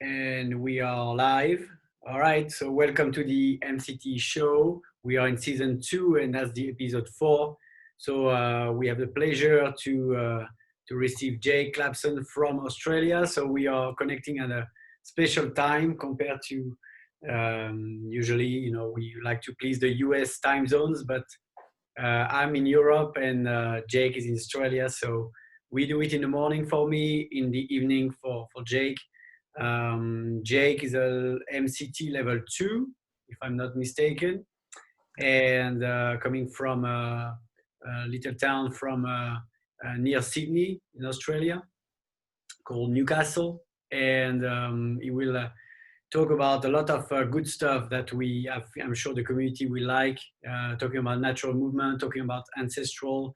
And we are live. All right, so welcome to the MCT Show. We are in season 2, and that's the episode 4. So we have the pleasure to receive Jake Clapson from Australia. So we are connecting at a special time compared to usually, we like to please the US time zones, but I'm in Europe and Jake is in Australia. So we do it in the morning for me, in the evening for Jake. Jake is a MCT Level 2, if I'm not mistaken, and coming from a little town from near Sydney in Australia called Newcastle. And he will talk about a lot of good stuff that we have, I'm sure the community will like, talking about natural movement, talking about ancestral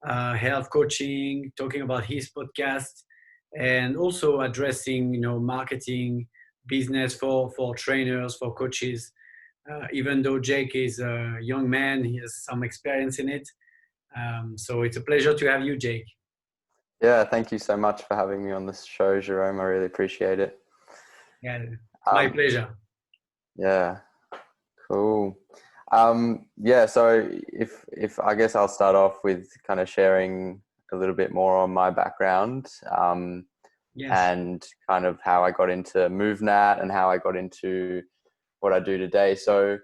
health coaching, talking about his podcast, and also addressing, marketing, business for trainers, for coaches. Even though Jake is a young man, he has some experience in it. So it's a pleasure to have you, Jake. Yeah, thank you so much for having me on this show, Jerome. I really appreciate it. Yeah, it's my pleasure. Yeah, cool. Yeah, so if I guess I'll start off with kind of sharing a little bit more on my background, Yes. and kind of how I got into MovNat and how I got into what I do today. So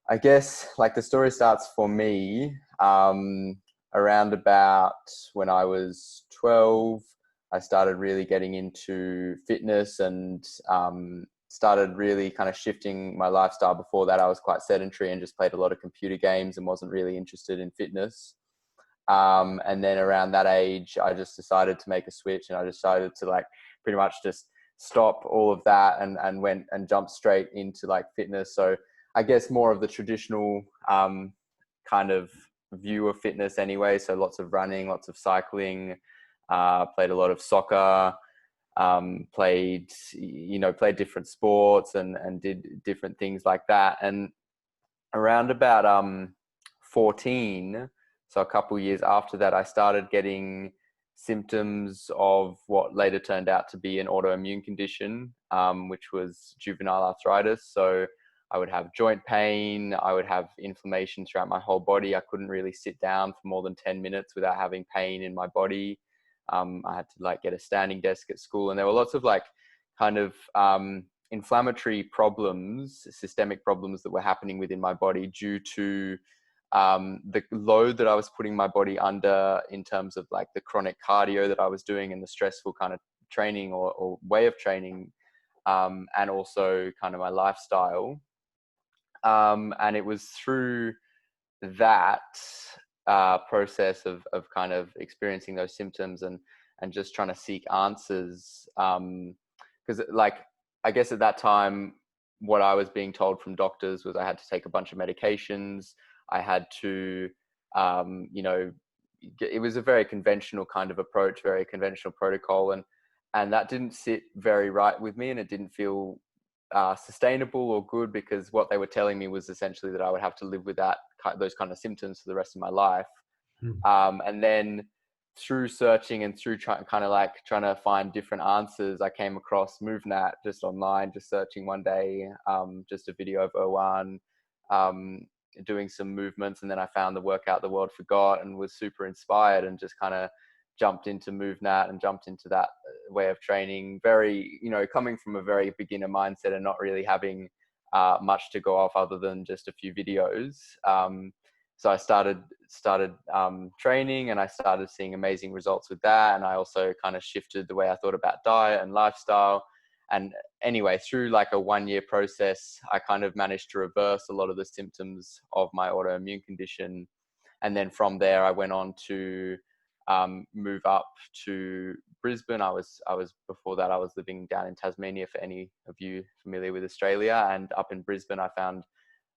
I guess like the story starts for me around about when I was 12. I started really getting into fitness and started really kind of shifting my lifestyle. Before that, I was quite sedentary and just played a lot of computer games and wasn't really interested in fitness. And then around that age, I just decided to make a switch, and I decided to like pretty much just stop all of that and went and jumped straight into like fitness. So I guess more of the traditional kind of view of fitness anyway. So lots of running, lots of cycling, played a lot of soccer, played different sports and did different things like that. And around about 14, so a couple of years after that, I started getting symptoms of what later turned out to be an autoimmune condition, which was juvenile arthritis. So I would have joint pain, I would have inflammation throughout my whole body. I couldn't really sit down for more than 10 minutes without having pain in my body. I had to like get a standing desk at school, and there were lots of like kind of inflammatory problems, systemic problems that were happening within my body due to the load that I was putting my body under in terms of like the chronic cardio that I was doing and the stressful kind of training or way of training, and also kind of my lifestyle. And it was through that process of kind of experiencing those symptoms and just trying to seek answers. Because like, I guess at that time, what I was being told from doctors was I had to take a bunch of medications. I had to, it was a very conventional kind of approach, very conventional protocol. And that didn't sit very right with me, and it didn't feel sustainable or good, because what they were telling me was essentially that I would have to live with those kind of symptoms for the rest of my life. And then through searching and through trying to find different answers, I came across MovNat just online, just searching one day, just a video of Owen doing some movements, and then I found the workout the world forgot and was super inspired and just kind of jumped into MovNat and jumped into that way of training, very, coming from a very beginner mindset and not really having much to go off other than just a few videos. So I started training, and I started seeing amazing results with that. And I also kind of shifted the way I thought about diet and lifestyle. And anyway, through like a 1-year process, I kind of managed to reverse a lot of the symptoms of my autoimmune condition. And then from there, I went on to move up to Brisbane. I was before that, I was living down in Tasmania, for any of you familiar with Australia. And up in Brisbane, I found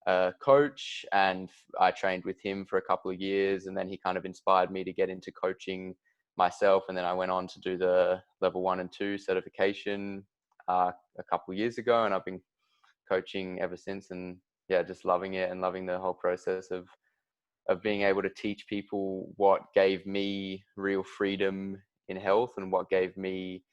a coach, and I trained with him for a couple of years, and then he kind of inspired me to get into coaching myself. And then I went on to do the level 1 and 2 certification a couple of years ago, and I've been coaching ever since. And yeah, just loving it and loving the whole process of being able to teach people what gave me real freedom in health, and what gave me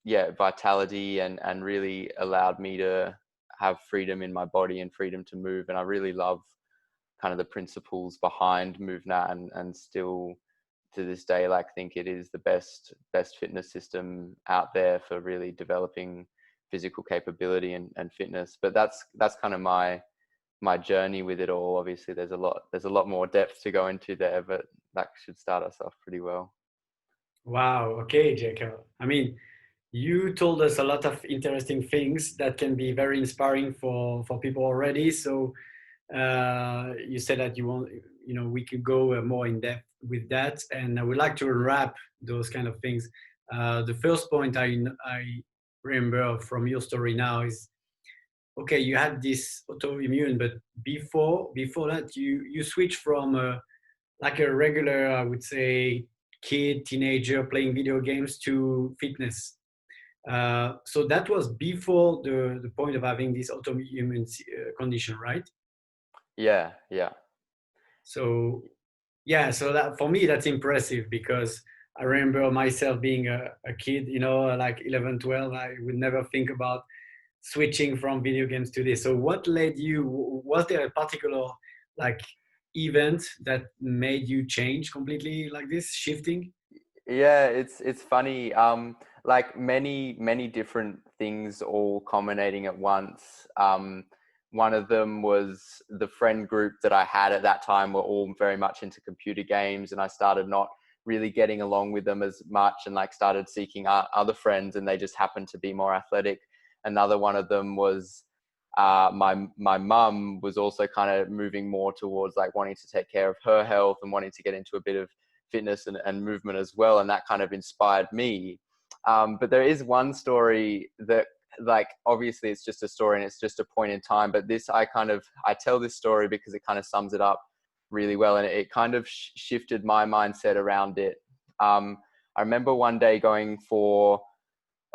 vitality and really allowed me to have freedom in my body and freedom to move. And I really love kind of the principles behind MovNat, and still to this day, like, think it is the best fitness system out there for really developing physical capability and fitness. But that's kind of my journey with it all. Obviously there's a lot more depth to go into there, but that should start us off pretty well. Wow. Okay, Jake. I mean, you told us a lot of interesting things that can be very inspiring for people already. So you said that you want, we could go more in depth with that, and I would like to wrap those kind of things. The first point I remember from your story now is, okay, you had this autoimmune, but before that, you switched from like a regular, I would say, kid, teenager playing video games to fitness. So that was before the point of having this autoimmune condition, right? Yeah. So yeah, so that for me that's impressive, because I remember myself being a kid, like 11, 12. I would never think about switching from video games to this. So what led you? Was there a particular like event that made you change completely like this, shifting? Yeah, it's funny. Like many different things all culminating at once. One of them was the friend group that I had at that time were all very much into computer games, and I started not really getting along with them as much, and like started seeking out other friends, and they just happened to be more athletic. Another one of them was my mum was also kind of moving more towards like wanting to take care of her health and wanting to get into a bit of fitness and movement as well, and that kind of inspired me. But there is one story that, like, obviously it's just a story and it's just a point in time, but this I tell this story because it kind of sums it up really well, and it kind of shifted my mindset around it. I remember one day going for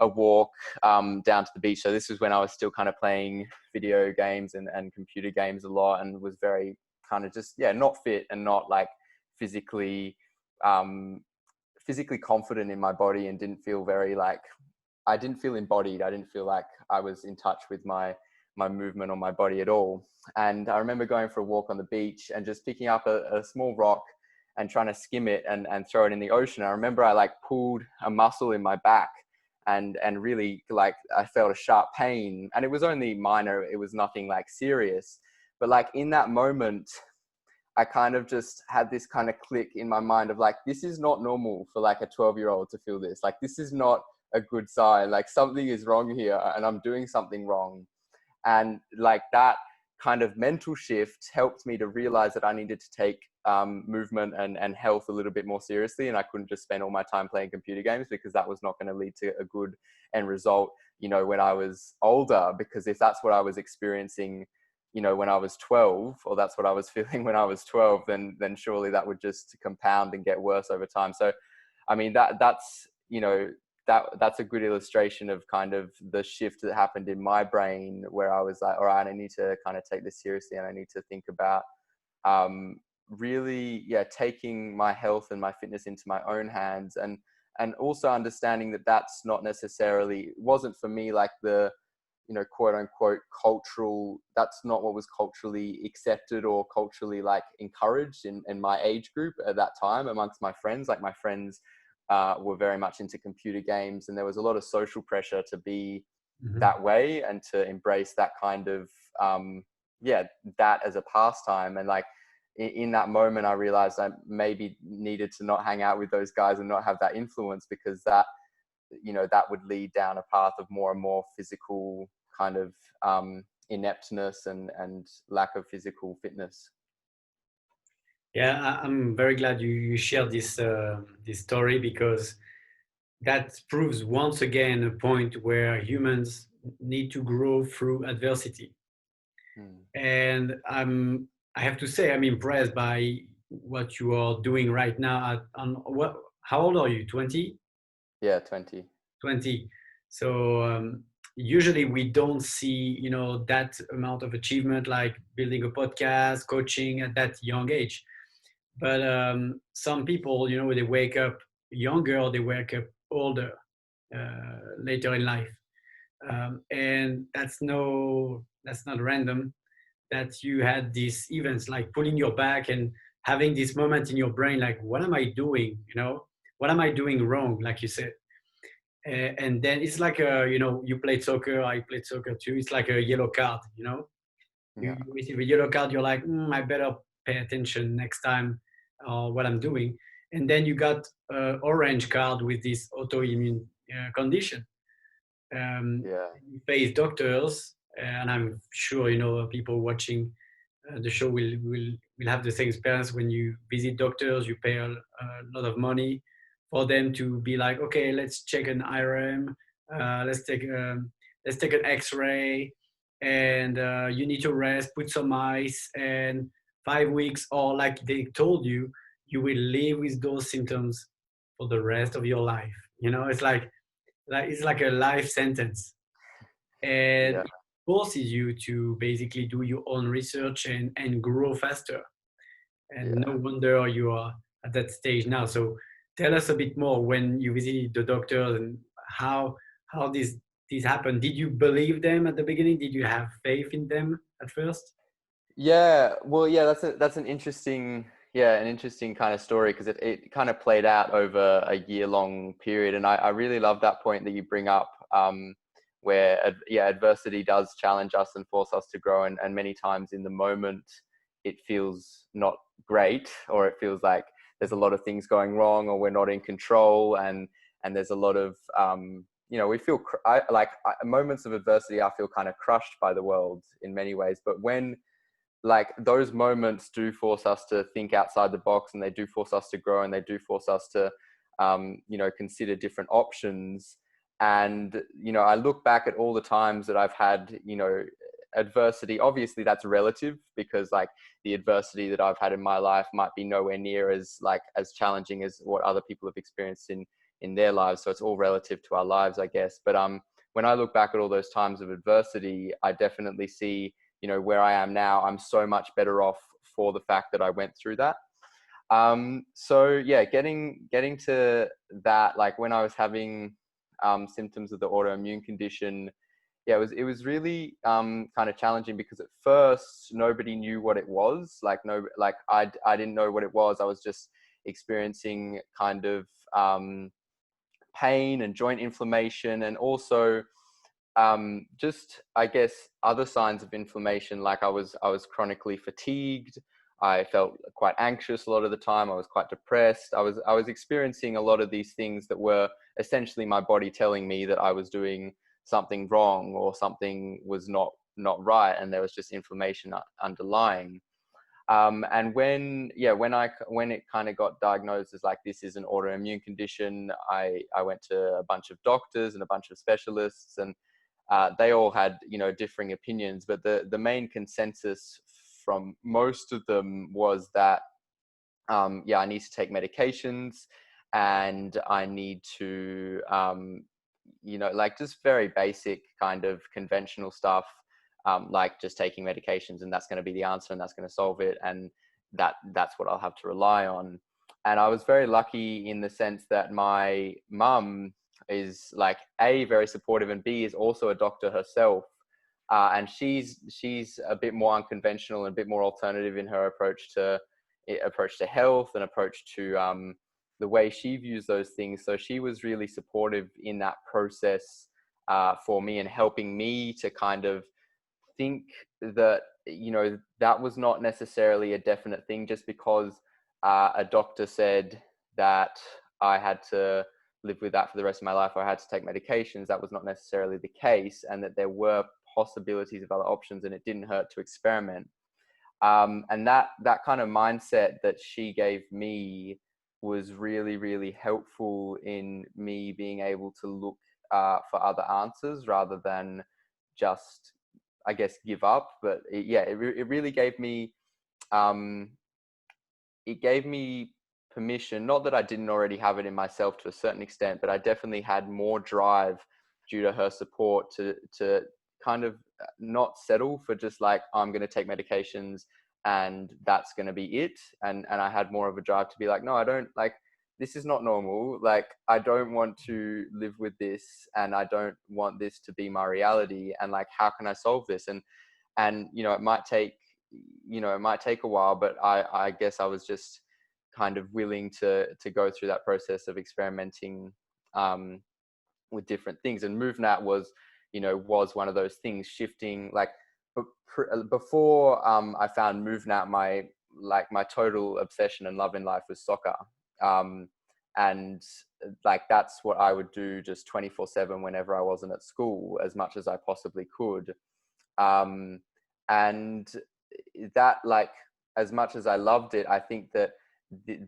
a walk down to the beach. So this was when I was still kind of playing video games and computer games a lot, and was very kind of just not fit and not like physically confident in my body, and didn't feel very like, I didn't feel embodied. I didn't feel like I was in touch with my movement or my body at all. And I remember going for a walk on the beach and just picking up a small rock and trying to skim it and throw it in the ocean. I remember I like pulled a muscle in my back, and really, like, I felt a sharp pain, and it was only minor. It was nothing like serious, but like in that moment, I kind of just had this kind of click in my mind of like, this is not normal for like a 12-year-old to feel this. Like, this is not a good sign. Like, something is wrong here and I'm doing something wrong. And like that kind of mental shift helped me to realize that I needed to take movement and health a little bit more seriously. And I couldn't just spend all my time playing computer games, because that was not going to lead to a good end result, when I was older. Because if that's what I was experiencing, when I was 12, or that's what I was feeling when I was 12, then surely that would just compound and get worse over time. So, I mean, that's a good illustration of kind of the shift that happened in my brain, where I was like, all right, I need to kind of take this seriously, and I need to think about really, taking my health and my fitness into my own hands, and also understanding that that's not necessarily, wasn't for me like the, quote unquote cultural, that's not what was culturally accepted or culturally like encouraged in my age group at that time amongst my friends. Like, my friends were very much into computer games, and there was a lot of social pressure to be that way and to embrace that kind of that as a pastime. And like in that moment, I realized I maybe needed to not hang out with those guys and not have that influence, because that would lead down a path of more and more physical kind of ineptness and lack of physical fitness. Yeah, I'm very glad you shared this this story, because that proves once again a point where humans need to grow through adversity. And I have to say, I'm impressed by what you are doing right now. How old are you? 20? Yeah, 20. 20. So usually we don't see, that amount of achievement, like building a podcast, coaching at that young age. But some people, they wake up younger or they wake up older. later in life. And that's not random that you had these events like pulling your back and having this moment in your brain like, what am I doing, what am I doing wrong, like you said. And then it's like you played soccer, I played soccer too, it's like a yellow card. You Yeah. receive a yellow card, you're like, I better pay attention next time, what I'm doing. And then you got orange card with this autoimmune condition. Yeah. You face doctors, and I'm sure people watching the show will have the same experience. When you visit doctors, you pay a lot of money for them to be like, okay, let's check an IRM, let's take an X-ray, and you need to rest, put some ice, and 5 weeks, or like they told you, you will live with those symptoms for the rest of your life. It's like a life sentence, and Yeah. it forces you to basically do your own research and grow faster. And no Yeah. wonder you are at that stage now. So tell us a bit more when you visited the doctors and how this happened. Did you believe them at the beginning? Did you have faith in them at first? Yeah, well, yeah, that's an interesting, an interesting kind of story, because it kind of played out over a year-long period, and I really love that point that you bring up, where adversity does challenge us and force us to grow, and many times in the moment it feels not great, or it feels like there's a lot of things going wrong, or we're not in control, and there's a lot of we feel moments of adversity. I feel kind of crushed by the world in many ways, but when like those moments do force us to think outside the box, and they do force us to grow, and they do force us to consider different options. And I look back at all the times that I've had adversity. Obviously that's relative, because like the adversity that I've had in my life might be nowhere near as challenging as what other people have experienced in their lives, so it's all relative to our lives, I guess. But when I look back at all those times of adversity, I definitely see where I am now. I'm so much better off for the fact that I went through that. So yeah, getting to that, like when I was having symptoms of the autoimmune condition, yeah, it was really kind of challenging, because at first nobody knew what it was. I didn't know what it was. I was just experiencing kind of pain and joint inflammation, and also just I guess other signs of inflammation. Like I was chronically fatigued. I felt quite anxious a lot of the time. I was quite depressed. I was experiencing a lot of these things that were essentially my body telling me that I was doing something wrong, or something was not right, and there was just inflammation underlying. And when it kind of got diagnosed as like, this is an autoimmune condition, I went to a bunch of doctors and a bunch of specialists, and they all had differing opinions, but the main consensus from most of them was that I need to take medications, and I need to like just very basic kind of conventional stuff, like just taking medications, and that's going to be the answer, and that's going to solve it, and that's what I'll have to rely on. And I was very lucky in the sense that my mum is like A, very supportive, and B, is also a doctor herself. And she's a bit more unconventional and a bit more alternative in her approach to health, and approach to the way she views those things. So she was really supportive in that process for me, and helping me to kind of think that that was not necessarily a definite thing. Just because a doctor said that I had to live with that for the rest of my life, or I had to take medications, that was not necessarily the case, and that there were possibilities of other options, and it didn't hurt to experiment. And that kind of mindset that she gave me was really, really helpful in me being able to look for other answers, rather than just, I guess, give up. But it really gave me, it gave me permission, not that I didn't already have it in myself to a certain extent, but I definitely had more drive due to her support to kind of not settle for just like, I'm going to take medications and that's going to be it. And I had more of a drive to be like, no, I don't, like, this is not normal. Like, I don't want to live with this, and I don't want this to be my reality. And like, how can I solve this? And it might take a while, but I guess I was just kind of willing to go through that process of experimenting with different things. And MovNat was one of those things, shifting. Like, before I found MovNat, my total obsession and love in life was soccer. And like, that's what I would do just 24/7 whenever I wasn't at school, as much as I possibly could. And that, like, as much as I loved it, I think that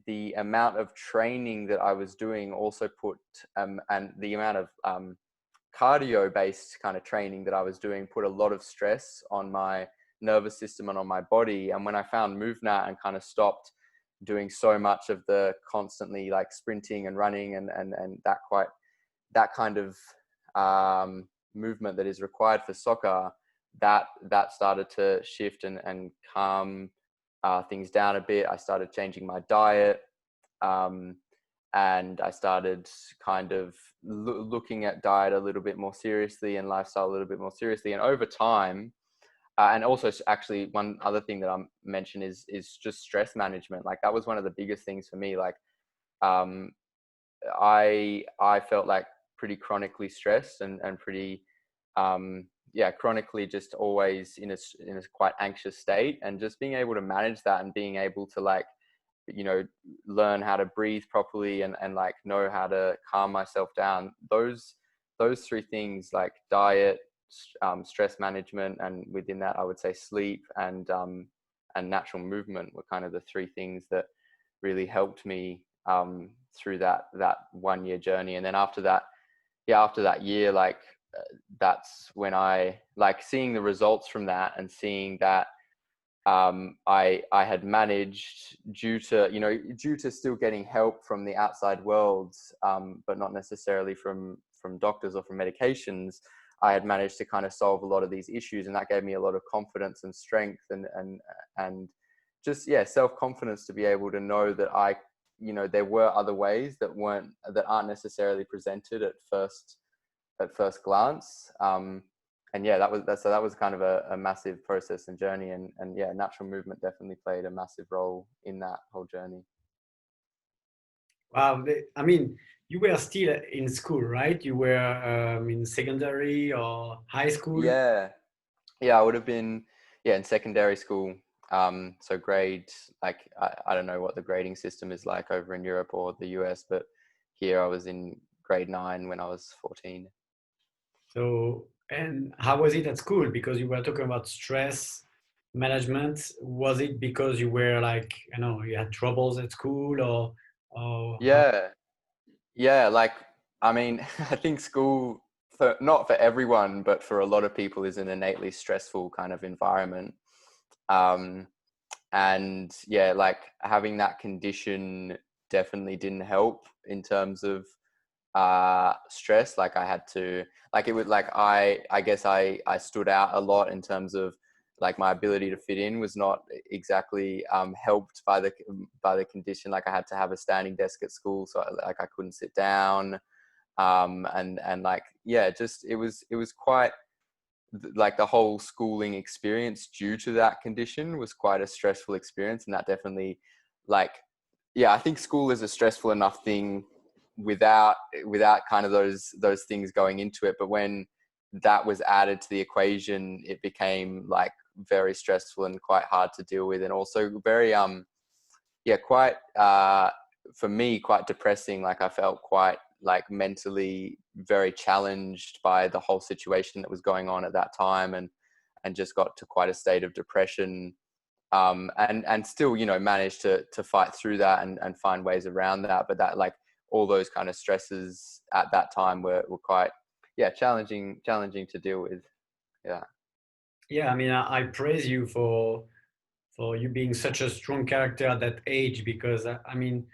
the amount of training that I was doing also put, and the amount of cardio based kind of training that I was doing put a lot of stress on my nervous system and on my body. And when I found MovNat and kind of stopped doing so much of the constantly like sprinting and running and that kind of movement that is required for soccer, that started to shift and calm things down a bit. I started changing my diet, and I started kind of looking at diet a little bit more seriously and lifestyle a little bit more seriously. And over time, and also actually one other thing that I mentioned is just stress management. Like, that was one of the biggest things for me. Like, I felt like pretty chronically stressed and pretty, chronically just always in a quite anxious state. And just being able to manage that and being able to, like, learn how to breathe properly and like know how to calm myself down. Those three things, like diet, stress management, and within that I would say sleep and natural movement, were kind of the three things that really helped me through that 1 year journey. And then after that year, like, that's when I, like, seeing the results from that and seeing that I had managed, due to still getting help from the outside world, but not necessarily from doctors or from medications. I had managed to kind of solve a lot of these issues, and that gave me a lot of confidence and strength and just, self-confidence to be able to know that there were other ways that aren't necessarily presented at first glance. And that was kind of a massive process and journey, and natural movement definitely played a massive role in that whole journey. Wow, I mean, you were still in school, right? You were in secondary or high school? Yeah, I would have been in secondary school. So grade, like, I don't know what the grading system is like over in Europe or the US, but here I was in grade 9 when I was 14. So, and how was it at school? Because you were talking about stress management. Was it because you were like, you had troubles at school, or how? Like, I mean, I think school, not for everyone, but for a lot of people, is an innately stressful kind of environment. And like, having that condition definitely didn't help in terms of stress. Like, I had to, like, it was like, I guess I stood out a lot in terms of, like, my ability to fit in was not exactly helped by the condition. Like, I had to have a standing desk at school, so I couldn't sit down, and like, just it was quite, like, the whole schooling experience due to that condition was quite a stressful experience. And that definitely, like, I think school is a stressful enough thing without kind of those things going into it, but when that was added to the equation, it became, like, very stressful and quite hard to deal with, and also very quite for me, quite depressing. Like, I felt quite, like, mentally very challenged by the whole situation that was going on at that time, and just got to quite a state of depression, and still, managed to fight through that and find ways around that. But that, like, all those kind of stresses at that time were quite challenging to deal with. I mean, I praise you for you being such a strong character at that age, because I mean,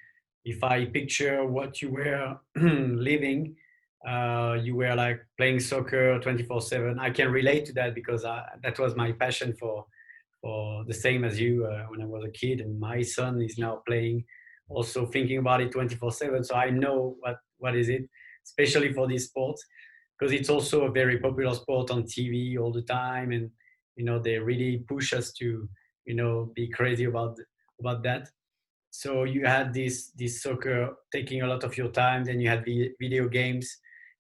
if I picture what you were living, you were like playing soccer 24/7. I can relate to that, because that was my passion for the same as you when I was a kid, and my son is now playing also thinking about it 24/7. So I know what is it, especially for this sport, because it's also a very popular sport on TV all the time, and they really push us to be crazy about that. So you had this soccer taking a lot of your time, then you had video games,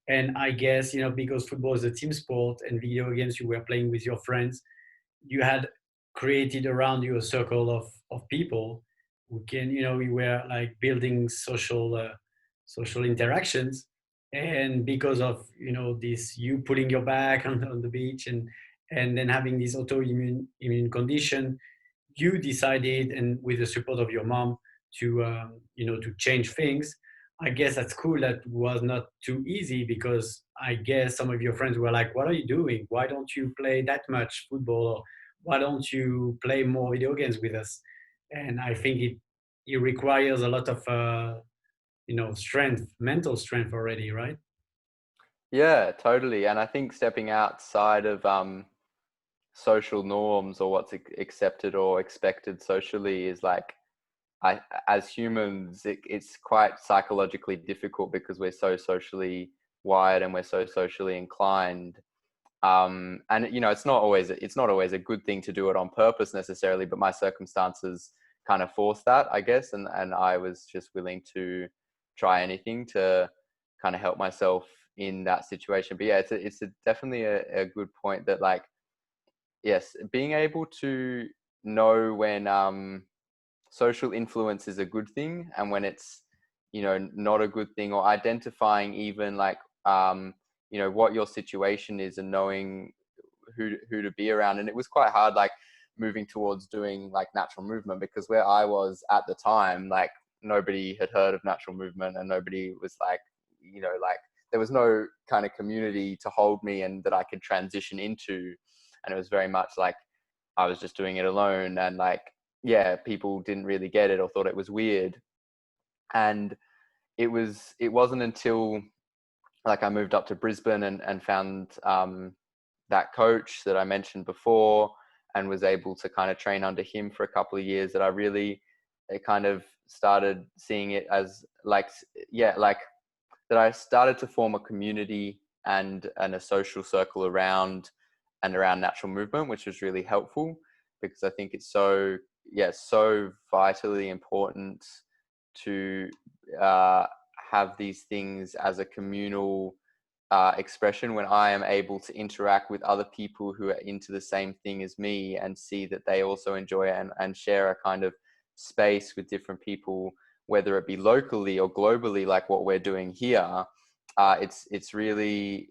and I guess because football is a team sport and video games you were playing with your friends, you had created around you a circle of people who can we were like building social interactions. And because of this, you putting your back on the beach, and then having this autoimmune immune condition, you decided, and with the support of your mom, to to change things. I guess that's cool. That was not too easy, because I guess some of your friends were like, what are you doing? Why don't you play that much football? Or why don't you play more video games with us? And I think it requires a lot of strength, mental strength already, right? Yeah, totally. And I think stepping outside of social norms, or what's accepted or expected socially, is like, as humans, it's quite psychologically difficult, because we're so socially wired and we're so socially inclined. And it's not always a good thing to do it on purpose necessarily, but my circumstances kind of forced that, I guess, and I was just willing to try anything to kind of help myself in that situation. But yeah, it's definitely a good point that, like, yes, being able to know when social influence is a good thing and when it's not a good thing, or identifying even like what your situation is, and knowing who to be around. And it was quite hard, like, moving towards doing like natural movement, because where I was at the time, like, nobody had heard of natural movement, and nobody was like, like, there was no kind of community to hold me and that I could transition into. And it was very much like I was just doing it alone, and like, yeah, people didn't really get it or thought it was weird. And it wasn't until, like, I moved up to Brisbane and found that coach that I mentioned before, and was able to kind of train under him for a couple of years, that I really kind of started seeing it as like, yeah, like, that I started to form a community and a social circle around natural movement, which was really helpful, because I think it's so vitally important to have these things as a communal expression, when I am able to interact with other people who are into the same thing as me, and see that they also enjoy it, and share a kind of space with different people, whether it be locally or globally, like what we're doing here. It's really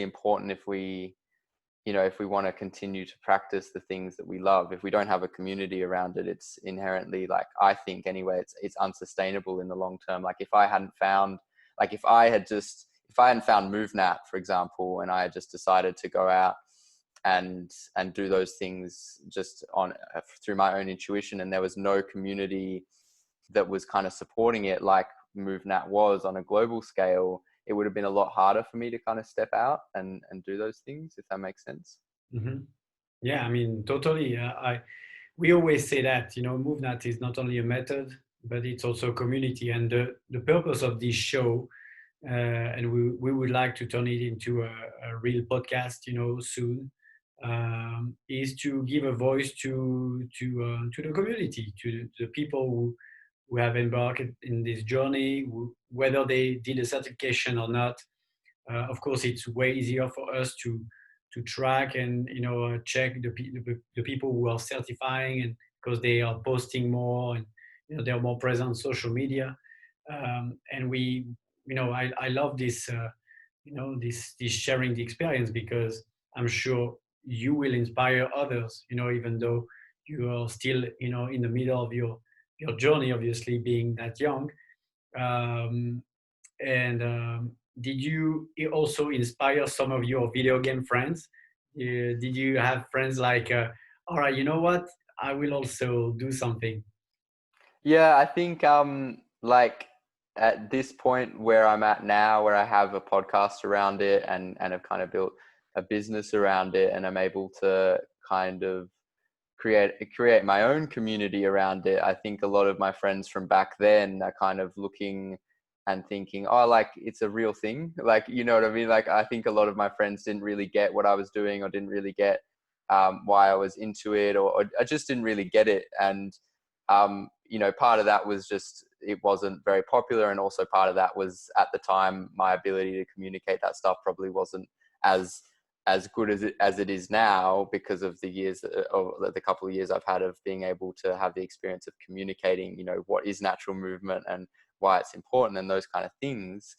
important, if we want to continue to practice the things that we love. If we don't have a community around it, it's inherently, like, I think anyway, it's unsustainable in the long term. Like, if I hadn't found MovNat, for example, and I had just decided to go out and do those things just on through my own intuition, and there was no community that was kind of supporting it, like MovNat was on a global scale, it would have been a lot harder for me to kind of step out and do those things, if that makes sense. Hmm. Yeah, I mean, totally. We always say that MovNat is not only a method, but it's also a community. And the purpose of this show, and we would like to turn it into a real podcast, soon, is to give a voice to the community, to the people who have embarked in this journey, whether they did a certification or not. Of course, it's way easier for us to track and check the people who are certifying, and because they are posting more, and they are more present on social media. And I love this this sharing the experience, because I'm sure you will inspire others, even though you are still in the middle of your journey, obviously being that young. um, and did you also inspire some of your video game friends? Did you have friends like, all right, you know what? I will also do something. Yeah, I think like, at this point where I'm at now, where I have a podcast around it, and have kind of built a business around it, and I'm able to kind of create my own community around it. I think a lot of my friends from back then are kind of looking and thinking, oh, like it's a real thing. Like, you know what I mean? Like, I think a lot of my friends didn't really get what I was doing, or didn't really get why I was into it, or I just didn't really get it. And, you know, part of that was just, it wasn't very popular. And also part of that was, at the time, my ability to communicate that stuff probably wasn't as good as it is now, because of the years, or the couple of years I've had of being able to have the experience of communicating, you know, what is natural movement and why it's important and those kind of things.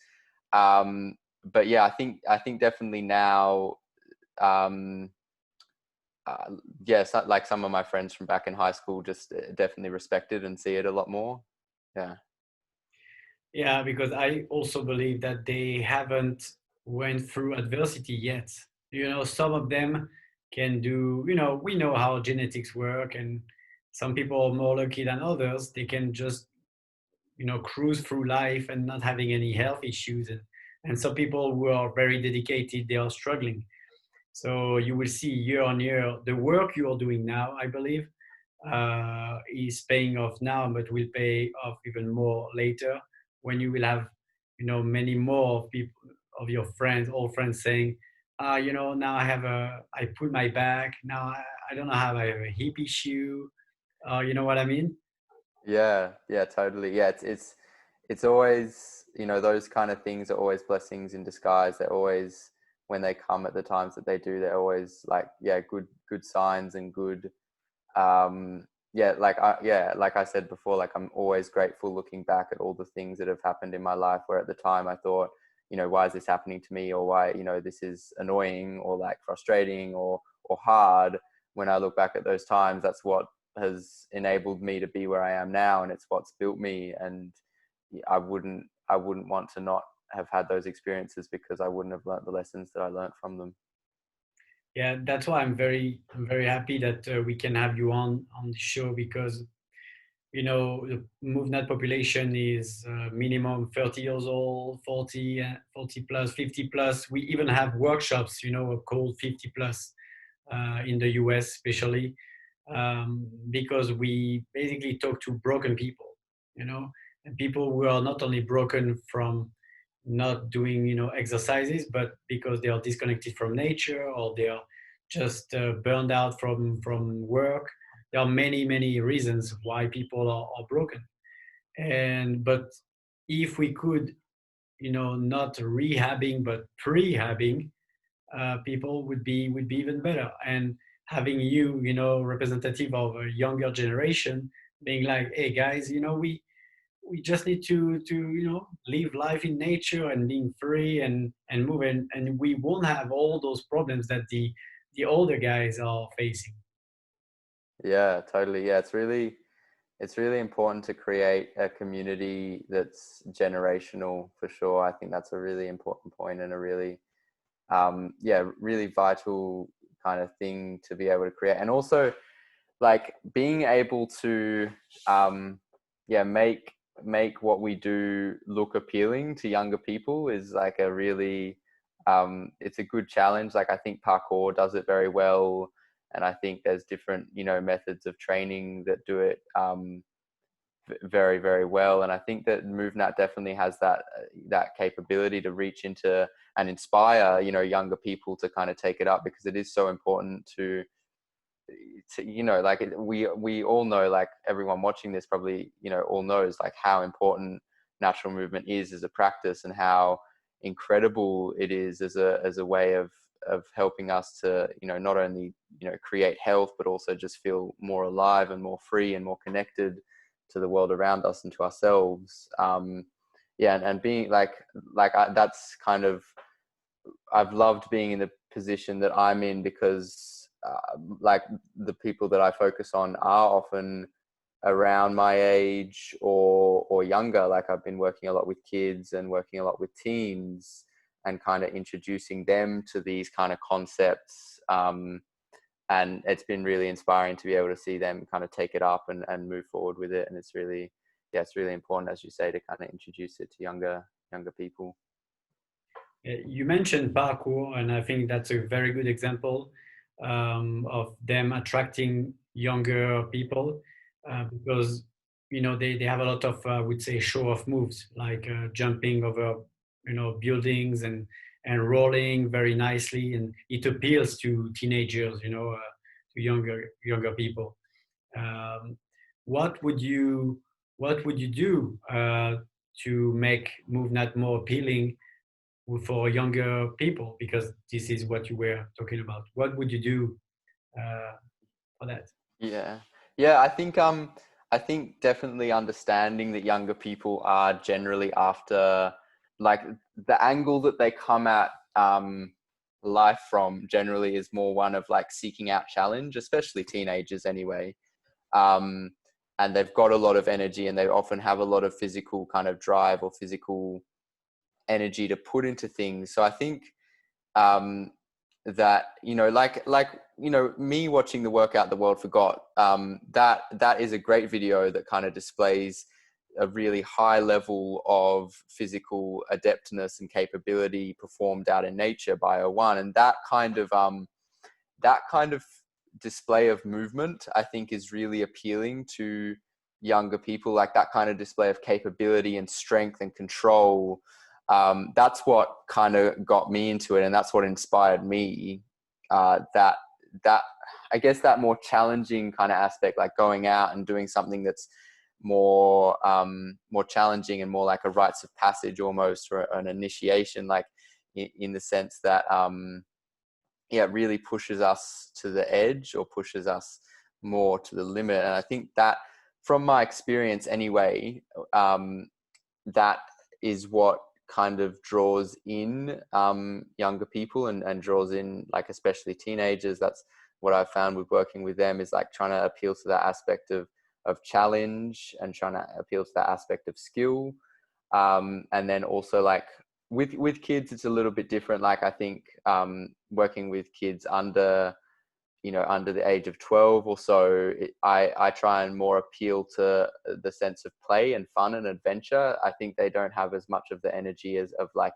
But yeah, I think definitely now, yes, like some of my friends from back in high school just definitely respect it and see it a lot more. Yeah. Yeah, because I also believe that they haven't went through adversity yet. You know, some of them can do, you know, we know how genetics work, and some people are more lucky than others. They can just, you know, cruise through life and not having any health issues. And some people who are very dedicated, they are struggling. So you will see year on year the work you are doing now, I believe, is paying off now, but will pay off even more later, when you will have, you know, many more people of your friends, old friends, saying, you know, now I put my back. Now I don't know how I have a hip issue. You know what I mean? Yeah, yeah, totally. Yeah, it's always, you know, those kind of things are always blessings in disguise. They're always, when they come at the times that they do, they're always like, yeah, good signs and good, yeah, like I said before, like I'm always grateful looking back at all the things that have happened in my life, where at the time I thought, you know, why is this happening to me, or why, you know, this is annoying or like frustrating or hard. When I look back at those times, that's what has enabled me to be where I am now, and it's what's built me. And I wouldn't want to not have had those experiences, because I wouldn't have learned the lessons that I learned from them. Yeah, that's why I'm very happy that we can have you on the show, because you know the MovNat population is minimum 30 years old, 40, 40 plus, 50 plus. We even have workshops, you know, called 50 plus in the US, especially because we basically talk to broken people, you know, and people who are not only broken from not doing, you know, exercises, but because they are disconnected from nature, or they are just burned out from work. There are many reasons why people are broken. And but if we could, you know, not rehabbing but prehabbing, people would be even better. And having you, you know, representative of a younger generation, being like, hey guys, you know, we just need to you know, live life in nature and being free and move, and we won't have all those problems that the older guys are facing. Yeah, totally. Yeah, it's really important to create a community that's generational, for sure. I think that's a really important point, and a really, yeah, really vital kind of thing to be able to create. And also, like, being able to, yeah, make what we do look appealing to younger people is like a really, it's a good challenge. Like, I think parkour does it very well, and I think there's different, you know, methods of training that do it very, very well. And I think that MovNat definitely has that capability to reach into and inspire, you know, younger people to kind of take it up, because it is so important to, you know, like we all know, like everyone watching this probably, you know, all knows like how important natural movement is as a practice, and how incredible it is as a way of helping us to, you know, not only, you know, create health, but also just feel more alive and more free and more connected to the world around us and to ourselves. Yeah, and being that's kind of, I've loved being in the position that I'm in, because like the people that I focus on are often around my age or younger. Like, I've been working a lot with kids and working a lot with teens, and kind of introducing them to these kind of concepts. And it's been really inspiring to be able to see them kind of take it up and move forward with it. And it's really, yeah, it's really important, as you say, to kind of introduce it to younger people. You mentioned parkour, and I think that's a very good example of them attracting younger people because they have a lot of I would say show off moves like jumping over buildings and rolling very nicely, and it appeals to teenagers, to younger people. um, what would you do to make MovNat more appealing for younger people, because this is what you were talking about? What would you do for that? Yeah. Yeah, I think definitely understanding that younger people are generally after, like, the angle that they come at life from generally is more one of like seeking out challenge, especially teenagers anyway. Um and they've got a lot of energy, and they often have a lot of physical kind of drive or physical energy to put into things. So I think um that, me watching the workout the world forgot, that is a great video that kind of displays a really high level of physical adeptness and capability performed out in nature by O1. And that kind of display of movement, I think, is really appealing to younger people. Like that kind of display of capability and strength and control, that's what kind of got me into it, and that's what inspired me. That I guess that more challenging kind of aspect, like going out and doing something that's more challenging and more like a rites of passage almost, or an initiation, like in the sense that it really pushes us to the edge or pushes us more to the limit. And I think that, from my experience anyway, that is what kind of draws in younger people, and draws in, like, especially teenagers. That's what I've found with working with them, is like trying to appeal to that aspect of challenge, and trying to appeal to that aspect of skill. And then also, like, with kids, it's a little bit different. Like, I think working with kids under the age of 12 or so, I try and more appeal to the sense of play and fun and adventure. I think they don't have as much of the energy as of like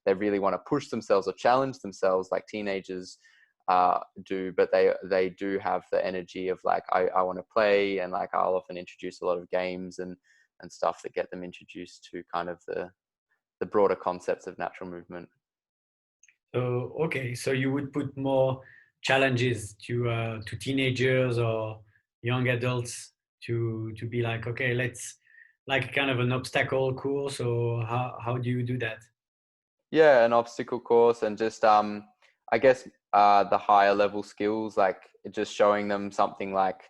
they really want to push themselves or challenge themselves like teenagers do, but they do have the energy of like, I want to play. And like, I'll often introduce a lot of games and stuff that get them introduced to kind of the broader concepts of natural movement. So okay, so you would put more challenges to teenagers or young adults to be like, okay, let's, like kind of an obstacle course. So how do you do that? Yeah, an obstacle course, and just I guess the higher level skills, like just showing them something like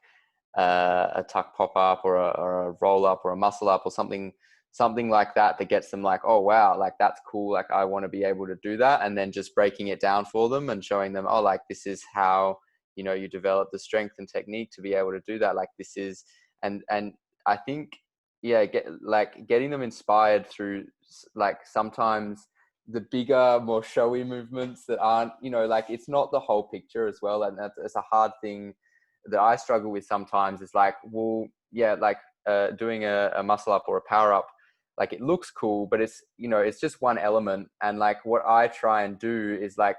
a tuck pop up, or a roll up, or a muscle up, or something like that, that gets them like, oh wow, like that's cool, like I want to be able to do that. And then just breaking it down for them and showing them, oh, like this is how you develop the strength and technique to be able to do that. Like this is, and I think, yeah, getting them inspired through, like, sometimes the bigger, more showy movements that aren't, like, it's not the whole picture as well. And it's a hard thing that I struggle with sometimes. Is like, well, yeah, like doing a muscle up or a power up, like it looks cool, but it's just one element. And like what I try and do is like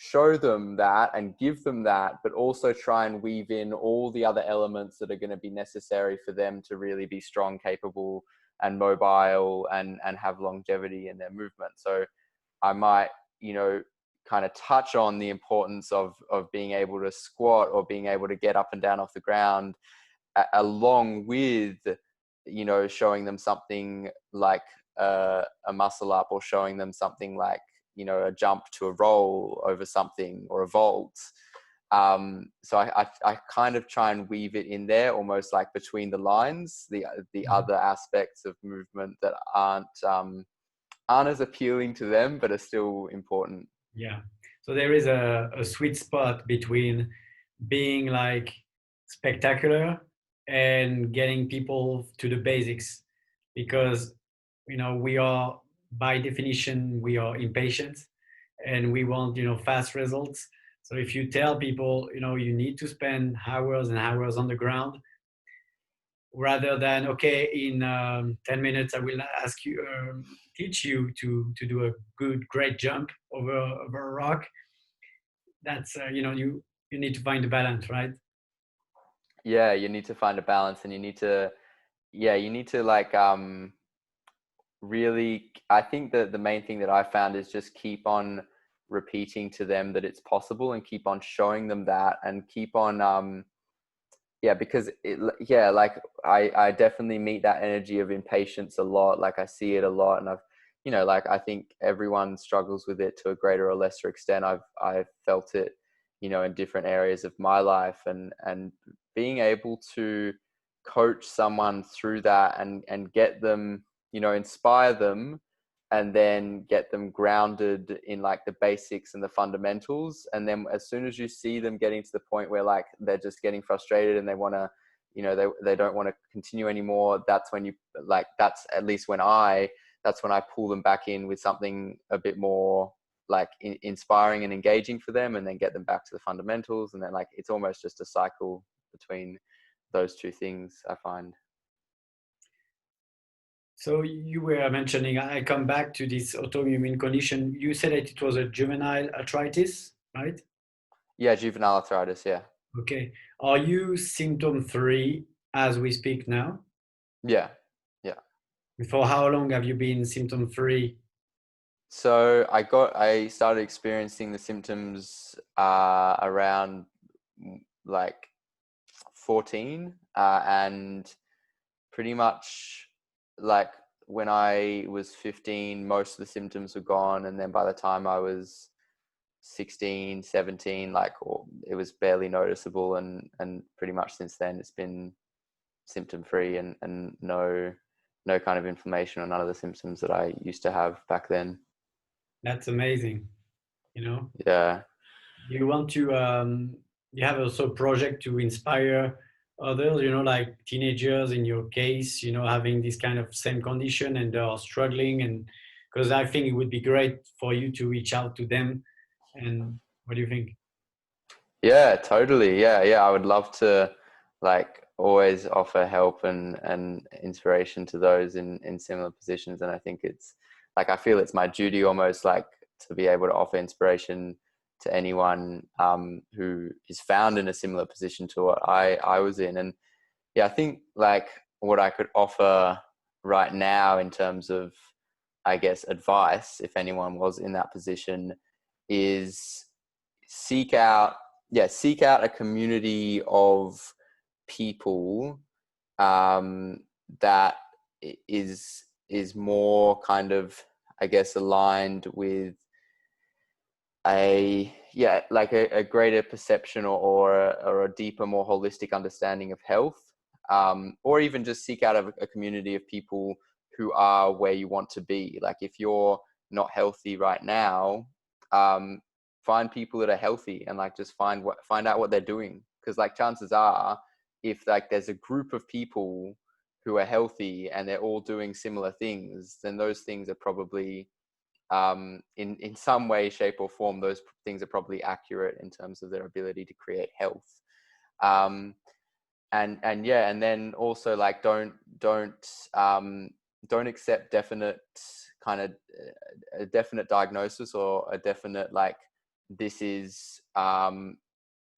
show them that and give them that, but also try and weave in all the other elements that are going to be necessary for them to really be strong, capable, and mobile, and have longevity in their movement. So I might, kind of touch on the importance of being able to squat, or being able to get up and down off the ground, along with, showing them something like a muscle up, or showing them something like, a jump to a roll over something, or a vault. So I kind of try and weave it in there, almost like between the lines, the other aspects of movement that aren't as appealing to them, but are still important. Yeah. So there is a sweet spot between being like spectacular and getting people to the basics, because we are, by definition, we are impatient and we want fast results. So if you tell people you need to spend hours and hours on the ground, rather than, okay, in 10 minutes I will ask you, teach you to do a great jump over a rock, that's you need to find a balance, right? Yeah, you need to find a balance, and you need to, like, really, I think that the main thing that I found is just keep on repeating to them that it's possible, and keep on showing them that, and keep on, because like I definitely meet that energy of impatience a lot. Like I see it a lot, and like I think everyone struggles with it to a greater or lesser extent. I've felt it, in different areas of my life, and being able to coach someone through that, and get them, inspire them, and then get them grounded in like the basics and the fundamentals. And then as soon as you see them getting to the point where like they're just getting frustrated and they want to, they don't want to continue anymore, that's when that's at least that's when I pull them back in with something a bit more like inspiring and engaging for them, and then get them back to the fundamentals. And then like it's almost just a cycle between those two things, I find. So you were mentioning, I come back to this autoimmune condition. You said that it was a juvenile arthritis, right? Yeah, juvenile arthritis. Yeah. Okay. Are you symptom-free as we speak now? Yeah. Yeah. For how long have you been symptom-free? So I started experiencing the symptoms around like 14, and pretty much like when I was 15, most of the symptoms were gone. And then by the time I was 16, 17, it was barely noticeable. And pretty much since then it's been symptom free, and no kind of inflammation or none of the symptoms that I used to have back then. That's amazing. Yeah. You want to, you have also a project to inspire others, like teenagers in your case, having this kind of same condition and they are struggling. And because I think it would be great for you to reach out to them. And what do you think? Yeah, totally. Yeah. I would love to like always offer help and inspiration to those in similar positions. And I think it's like, I feel it's my duty almost, like, to be able to offer inspiration to anyone who is found in a similar position to what I was in. And yeah, I think like what I could offer right now in terms of, I guess, advice, if anyone was in that position, is seek out a community of people that is more kind of, I guess, aligned with a greater perception, or a deeper, more holistic understanding of health, or even just seek out a community of people who are where you want to be. Like if you're not healthy right now, find people that are healthy, and like just find out what they're doing. Because like chances are, if like there's a group of people who are healthy and they're all doing similar things, then those things are probably in some way, shape or form, those things are probably accurate in terms of their ability to create health. And then also like don't accept definite kind of a definite diagnosis, or a definite like this is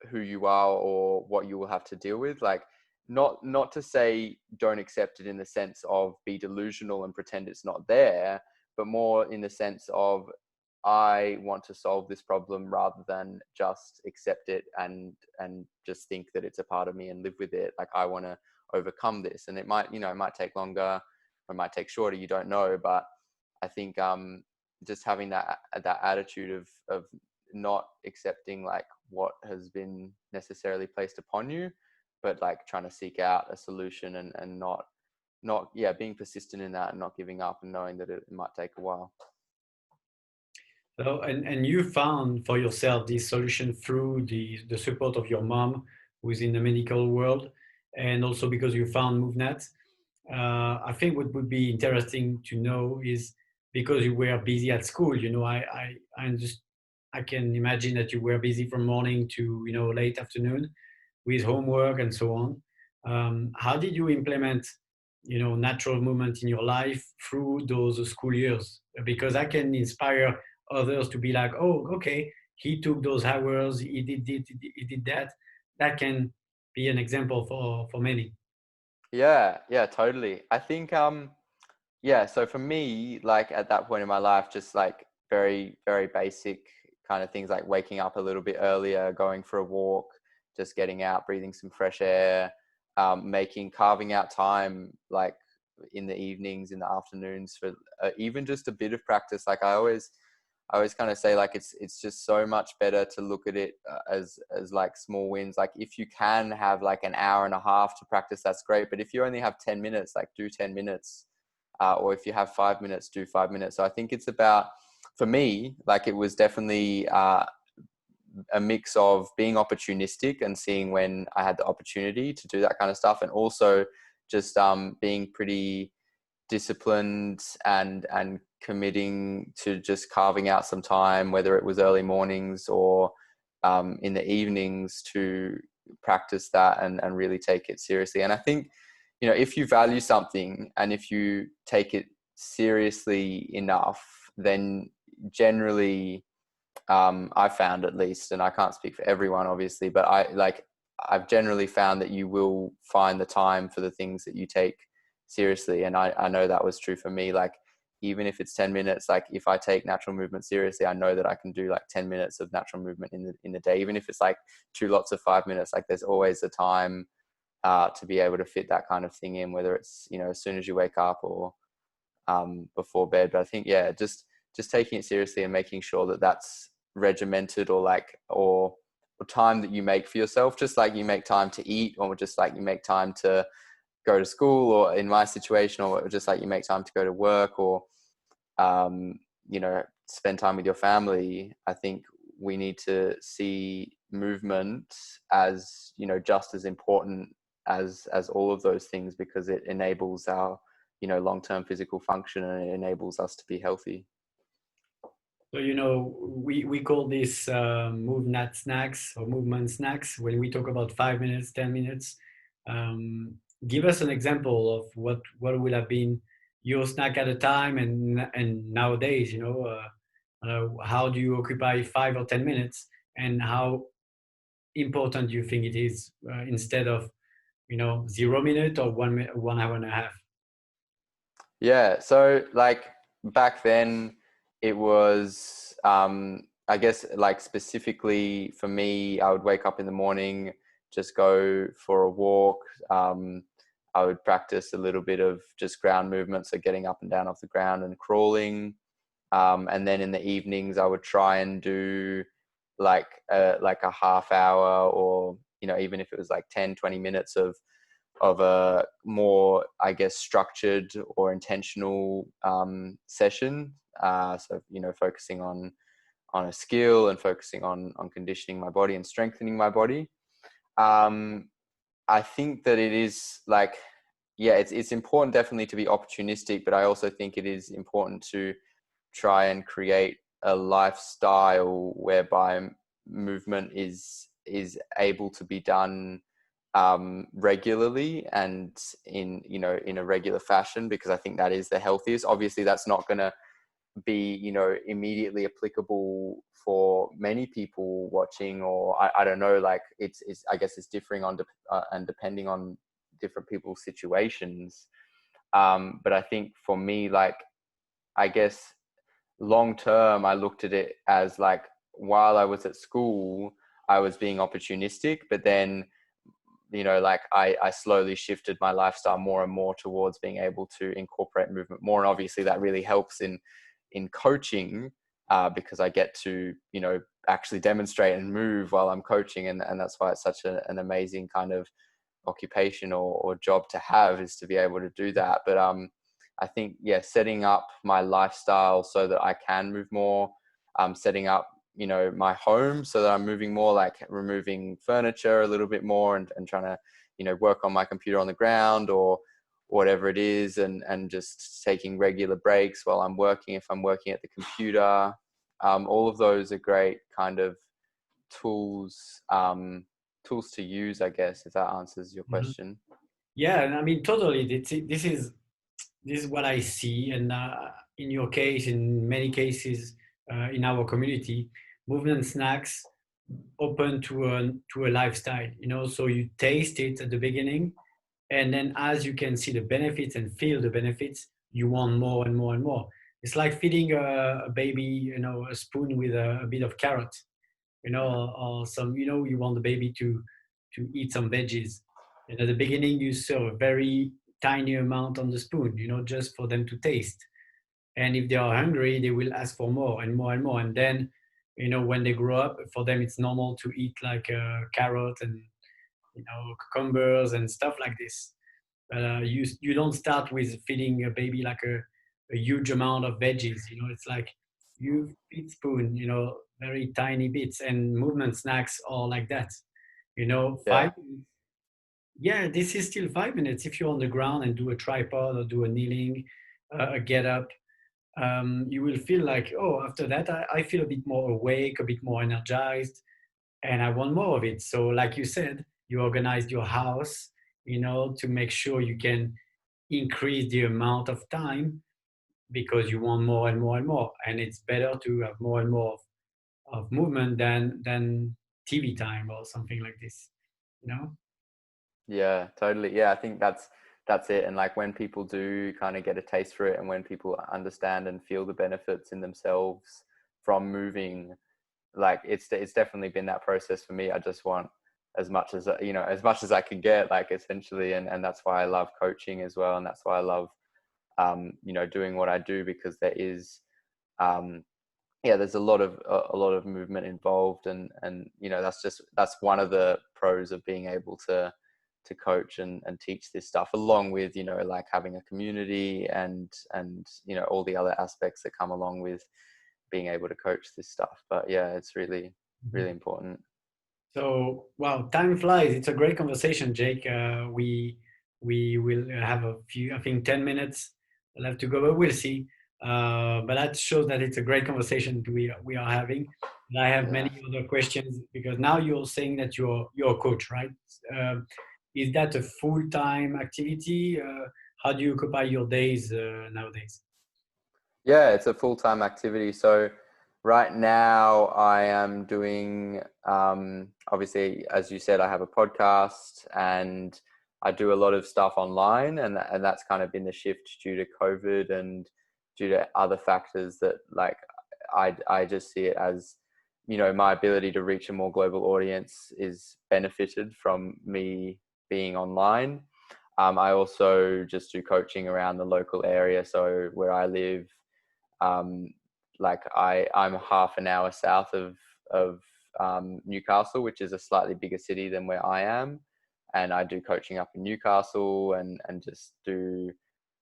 who you are or what you will have to deal with. Like not to say don't accept it in the sense of be delusional and pretend it's not there, but more in the sense of I want to solve this problem rather than just accept it and just think that it's a part of me and live with it. Like I want to overcome this, and it might take longer, or it might take shorter, you don't know. But I think just having that attitude of not accepting like what has been necessarily placed upon you, but like trying to seek out a solution, and not being persistent in that, and not giving up, and knowing that it might take a while. So, and you found for yourself this solution through the support of your mom, who is in the medical world, and also because you found MovNat. I think what would be interesting to know is, because you were busy at school, I can imagine that you were busy from morning to late afternoon with homework and so on. How did you implement natural movement in your life through those school years? Because I can inspire others to be like, oh, okay, he took those hours, he did that. That can be an example for many. Yeah, totally. I think yeah, so for me, like at that point in my life, just like very, very basic kind of things like waking up a little bit earlier, going for a walk, just getting out, breathing some fresh air, carving out time like in the evenings, in the afternoons for even just a bit of practice. Like I always kind of say like it's just so much better to look at it as like small wins. Like if you can have like an hour and a half to practice, that's great. But if you only have 10 minutes, like do 10 minutes. Or if you have 5 minutes, do 5 minutes. So I think it's about, for me, like it was definitely a mix of being opportunistic and seeing when I had the opportunity to do that kind of stuff, and also just being pretty disciplined and committing to just carving out some time, whether it was early mornings or in the evenings, to practice that and really take it seriously. And I think, you know, if you value something and if you take it seriously enough, then generally, I found at least, and I can't speak for everyone obviously, but I've generally found that you will find the time for the things that you take seriously. And I know that was true for me. Like, even if it's 10 minutes, like if I take natural movement seriously, I know that I can do like 10 minutes of natural movement in the day, even if it's like 2 lots of 5 minutes. Like there's always a time to be able to fit that kind of thing in, whether it's, you know, as soon as you wake up or before bed. But I think, yeah, just taking it seriously and making sure that that's regimented, or time that you make for yourself, just like you make time to eat, or just like you make time to go to school, or in my situation, or just like you make time to go to work, or you know, spend time with your family. I think we need to see movement as, you know, just as important as all of those things, because it enables our, you know, long-term physical function, and it enables us to be healthy. So, you know, we call this MovNat snacks or movement snacks when we talk about 5 minutes, 10 minutes. Give us an example of what would have been your snack at a time, and nowadays, you know, how do you occupy 5 or 10 minutes, and how important you think it is instead of, you know, 0 minute or 1 minute, 1 hour and a half. Yeah, so like back then it was I guess like specifically for me, I would wake up in the morning, just go for a walk. I would practice a little bit of just ground movement, so getting up and down off the ground and crawling. And then in the evenings I would try and do like a half hour, or, you know, even if it was like 10-20 minutes of a more, I guess, structured or intentional session. So, you know, focusing on a skill and focusing on conditioning my body and strengthening my body. I think that it is like, yeah, it's important definitely to be opportunistic, but I also think it is important to try and create a lifestyle whereby movement is able to be done regularly and in, you know, in a regular fashion, because I think that is the healthiest. Obviously that's not going to be, you know, immediately applicable for many people watching, or I don't know, like it's I guess it's differing on and depending on different people's situations. But I think for me, like, I guess long term, I looked at it as like, while I was at school, I was being opportunistic, but then, you know, like I slowly shifted my lifestyle more and more towards being able to incorporate movement more. And obviously that really helps in coaching, because I get to, you know, actually demonstrate and move while I'm coaching. And that's why it's such an amazing kind of occupation or job to have, is to be able to do that. But I think, yeah, setting up my lifestyle so that I can move more, setting up, you know, my home so that I'm moving more, like removing furniture a little bit more, and trying to, you know, work on my computer on the ground or whatever it is, and just taking regular breaks while I'm working, if I'm working at the computer. All of those are great kind of tools to use, I guess, if that answers your Mhm. question. Yeah, and I mean, totally. This is what I see, and in your case, in many cases, in our community, movement snacks open to a lifestyle, so you taste it at the beginning, and then as you can see the benefits and feel the benefits, you want more and more and more. It's like feeding a baby, a spoon with a bit of carrot, or some, you want the baby to eat some veggies. And at the beginning, you serve a very tiny amount on the spoon, just for them to taste. And if they are hungry, they will ask for more and more and more. And then, when they grow up, for them, it's normal to eat like a carrot and, cucumbers and stuff like this. You don't start with feeding a baby like a huge amount of veggies. It's like you feed spoon, very tiny bits, and movement snacks are like that. Yeah. 5 minutes. Yeah, this is still 5 minutes. If you're on the ground and do a tripod or do a kneeling, a get up, you will feel like, oh, after that, I feel a bit more awake, a bit more energized, and I want more of it. So, like you said, you organized your house, to make sure you can increase the amount of time because you want more and more and more. And it's better to have more and more of movement than TV time or something like this, you know? Yeah, totally. Yeah, I think that's it. And like when people do kind of get a taste for it, and when people understand and feel the benefits in themselves from moving, like it's definitely been that process for me. I just want as much as as much as I can get, like essentially, and that's why I love coaching as well, and that's why I love doing what I do, because there is um there's a lot of movement involved, and that's one of the pros of being able to coach and teach this stuff, along with like having a community and all the other aspects that come along with being able to coach this stuff. But yeah, it's really really important. So, wow, time flies. It's a great conversation, Jake. We will have a few, I think, 10 minutes left to go, but we'll see. But that shows that it's a great conversation we are having. And I have Yeah. many other questions because now you're saying that you're a coach, right? Is that a full-time activity? How do you occupy your days nowadays? Yeah, it's a full-time activity. So right now I am doing, obviously, as you said, I have a podcast and I do a lot of stuff online, and that's kind of been the shift due to COVID and due to other factors that, like, I just see it as, my ability to reach a more global audience is benefited from me being online. I also just do coaching around the local area. So where I live, um, like I'm half an hour south of Newcastle, which is a slightly bigger city than where I am, and I do coaching up in Newcastle and just do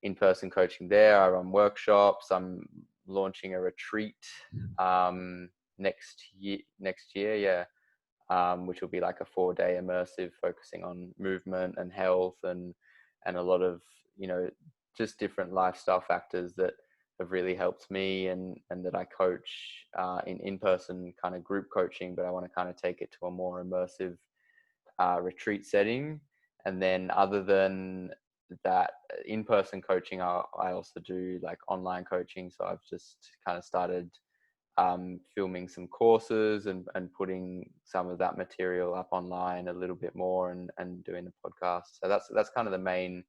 in-person coaching there. I run workshops. I'm launching a retreat next year, yeah, which will be like a 4-day immersive focusing on movement and health and a lot of just different lifestyle factors that have really helped me, and that I coach in-person kind of group coaching, but I want to kind of take it to a more immersive retreat setting. And then other than that in-person coaching, I also do like online coaching. So I've just kind of started filming some courses and putting some of that material up online a little bit more, and doing the podcast. So that's kind of the main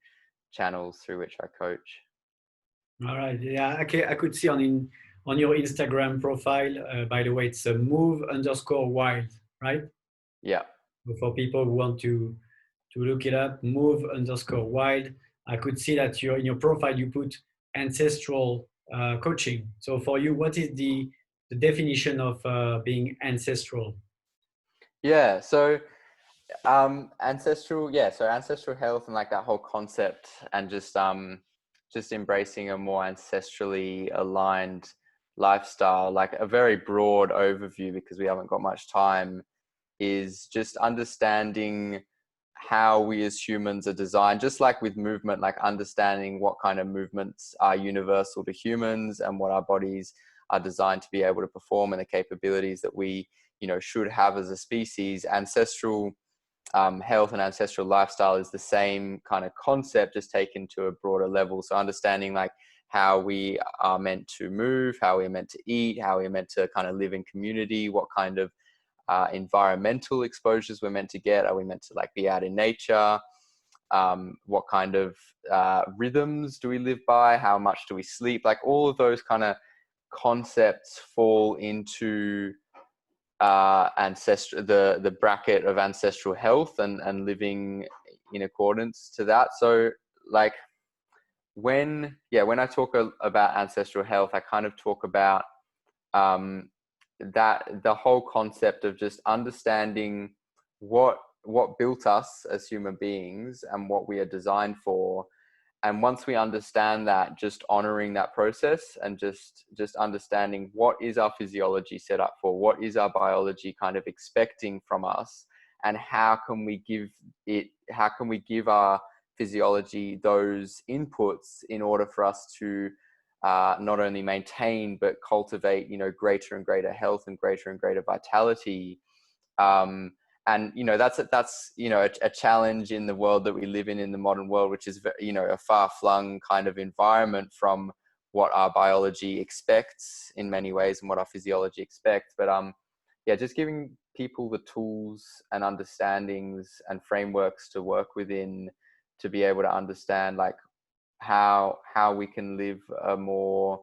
channels through which I coach. All right. Yeah, okay. I could see on your Instagram profile. By the way, it's a move_wild, right? Yeah. So for people who want to look it up, move_wild. I could see that in your profile you put ancestral coaching. So for you, what is the definition of being ancestral? Yeah. So ancestral health and like that whole concept, and just embracing a more ancestrally aligned lifestyle, like a very broad overview, because we haven't got much time, is just understanding how we as humans are designed, just like with movement, like understanding what kind of movements are universal to humans and what our bodies are designed to be able to perform, and the capabilities that we should have as a species. Ancestral health and ancestral lifestyle is the same kind of concept, just taken to a broader level. So understanding like how we are meant to move, how we're meant to eat, how we're meant to kind of live in community, what kind of environmental exposures we're meant to get. Are we meant to like be out in nature? What kind of rhythms do we live by? How much do we sleep? Like all of those kind of concepts fall into the bracket of ancestral health and living in accordance to that. So like when I talk about ancestral health, I kind of talk about that the whole concept of just understanding what built us as human beings and what we are designed for. And once we understand that, just honoring that process and just understanding what is our physiology set up for, what is our biology kind of expecting from us, and how can we give our physiology those inputs in order for us to not only maintain but cultivate, greater and greater health and greater vitality. And that's a challenge in the world that we live in the modern world, which is a far-flung kind of environment from what our biology expects in many ways and what our physiology expects. But just giving people the tools and understandings and frameworks to work within to be able to understand like how we can live a more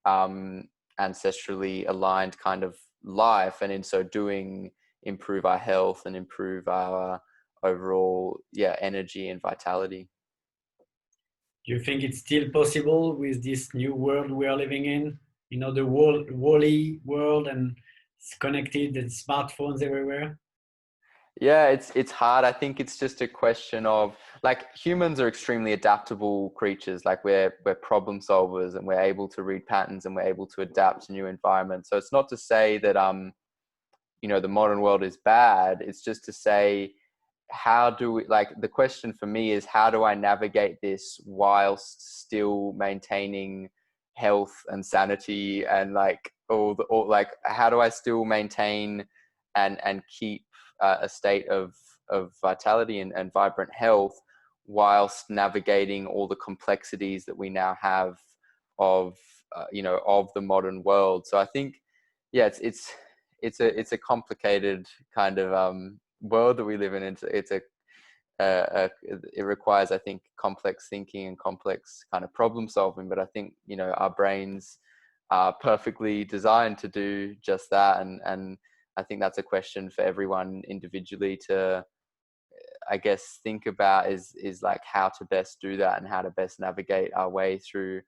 ancestrally aligned kind of life, and in so doing improve our health and improve our overall energy and vitality. Do you think it's still possible with this new world we are living in? The woolly world, and it's connected and smartphones everywhere. Yeah, it's hard. I think it's just a question of like humans are extremely adaptable creatures. Like we're problem solvers and we're able to read patterns and we're able to adapt to new environments. So it's not to say that the modern world is bad. It's just to say, how do we, like, the question for me is, how do I navigate this whilst still maintaining health and sanity and like how do I still maintain and keep a state of vitality and vibrant health whilst navigating all the complexities that we now have of of the modern world. So I think it's a complicated kind of world that we live in. It requires, I think, complex thinking and complex kind of problem solving. But I think our brains are perfectly designed to do just that. And I think that's a question for everyone individually to, I guess, think about is like how to best do that and how to best navigate our way through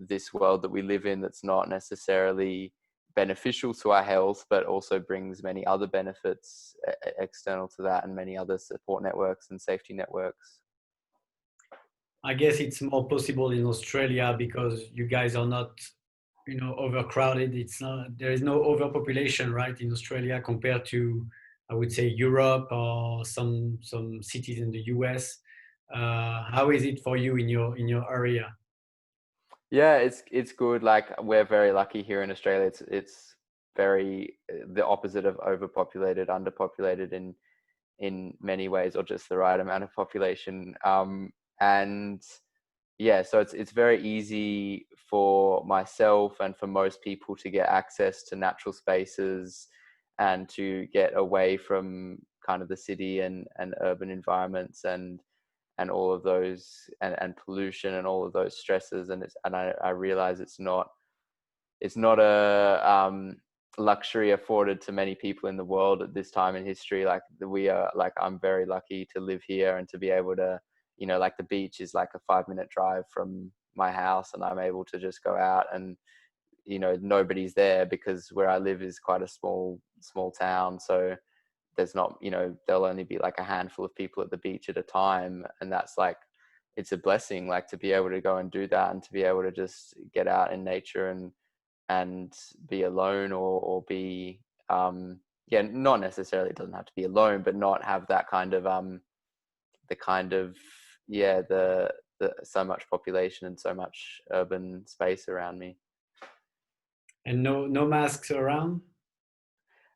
this world that we live in, that's not necessarily beneficial to our health, but also brings many other benefits external to that and many other support networks and safety networks. I guess it's more possible in Australia because you guys are not, overcrowded. There is no overpopulation, right, in Australia compared to, I would say, Europe or some cities in the US. How is it for you in your area? Yeah, it's good. Like we're very lucky here in Australia. It's very the opposite of overpopulated, underpopulated in many ways, or just the right amount of population. And yeah, so it's very easy for myself and for most people to get access to natural spaces and to get away from kind of the city and urban environments and all of those and pollution and all of those stresses. And I realize it's not a luxury afforded to many people in the world at this time in history. Like I'm very lucky to live here and to be able to, like the beach is like a 5-minute drive from my house, and I'm able to just go out and, nobody's there because where I live is quite a small town. So there's not, there'll only be like a handful of people at the beach at a time. And that's like, it's a blessing, like to be able to go and do that and to be able to just get out in nature and be alone or be, not necessarily, it doesn't have to be alone, but not have that kind of, the so much population and so much urban space around me. And no masks around?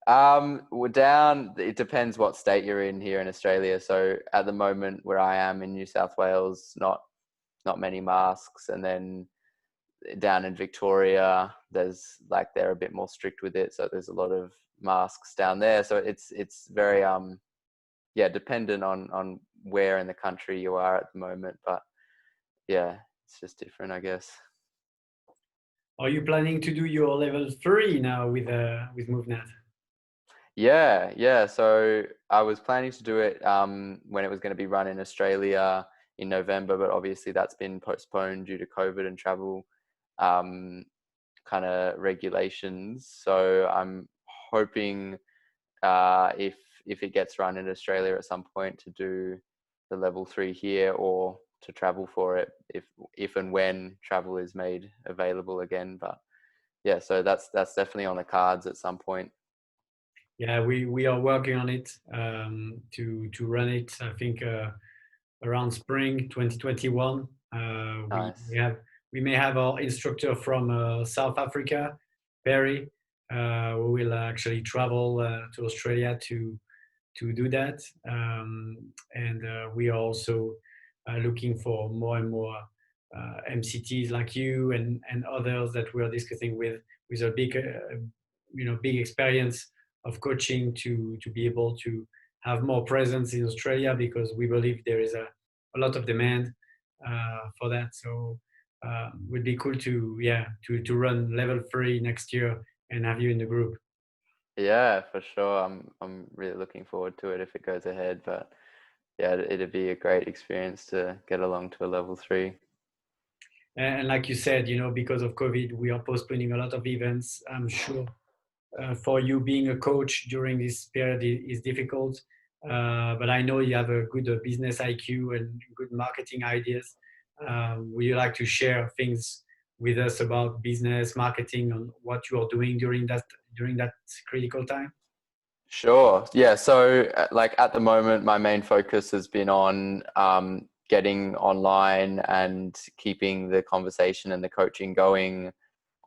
We're down, it depends what state you're in here in Australia. So at the moment where I am in New South Wales, not not many masks. And then down in Victoria, they're a bit more strict with it, so there's a lot of masks down there. So it's very dependent on where in the country you are at the moment, but yeah, it's just different, I guess. Are you planning to do your level 3 now with MovNat? Yeah. So I was planning to do it when it was going to be run in Australia in November, but obviously that's been postponed due to COVID and travel kind of regulations. So I'm hoping if it gets run in Australia at some point, to do the level 3 here, or to travel for it if and when travel is made available again. But yeah, so that's definitely on the cards at some point. Yeah, we are working on it to run it. I think around spring 2021. Nice. We may have our instructor from South Africa, Perry, who will actually travel to Australia to do that. And we are also looking for more and more MCTs like you and others that we are discussing with a big experience of coaching to be able to have more presence in Australia, because we believe there is a lot of demand for that. So would be cool to run level 3 next year and have you in the group. Yeah, for sure. I'm really looking forward to it if it goes ahead. But yeah, it'd be a great experience to get along to a level 3. And like you said, because of COVID, we are postponing a lot of events. I'm sure for you, being a coach during this period is difficult. But I know you have a good business IQ and good marketing ideas. Would you like to share things with us about business marketing and what you are doing during that critical time? Sure. Yeah. So, like at the moment, my main focus has been on getting online and keeping the conversation and the coaching going